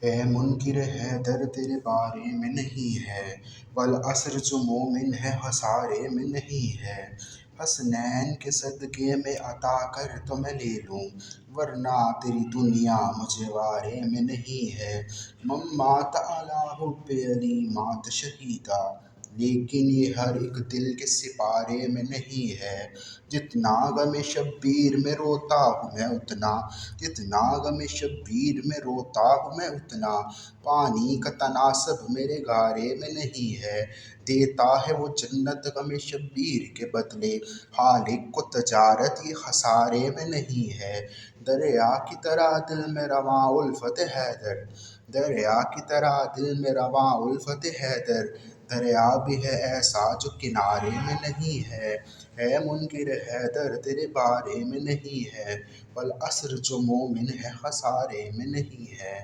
اے منکر حیدر تیرے بارے میں نہیں ہے، والعصر جو مومن ہے خسارے میں نہیں ہے۔ حسنین کے صدقے میں عطا کر تو میں لے لوں، ورنہ تیری دنیا مجھے بارے میں نہیں ہے۔ من مات علی حب علی مات شہیدا، لیکن یہ ہر ایک دل کے سپارے میں نہیں ہے۔ جتنا غم شبیر میں روتا ہوں میں اتنا، جتنا غم شبیر میں روتا ہوں میں اتنا، پانی کا تناسب میرے گارے میں نہیں ہے۔ دیتا ہے وہ جنت غم شبیر کے بدلے، خالق کو تجارت یہ خسارے میں نہیں ہے۔ دریا کی طرح دل میں رواں الفت حیدر، دریا کی طرح دل میں رواں الفت حیدر، دریا بھی ہے ایسا جو کنارے میں نہیں ہے۔ اے منکر حیدر تیرے بارے میں نہیں ہے، والعصر جو مومن ہے خسارے میں نہیں ہے۔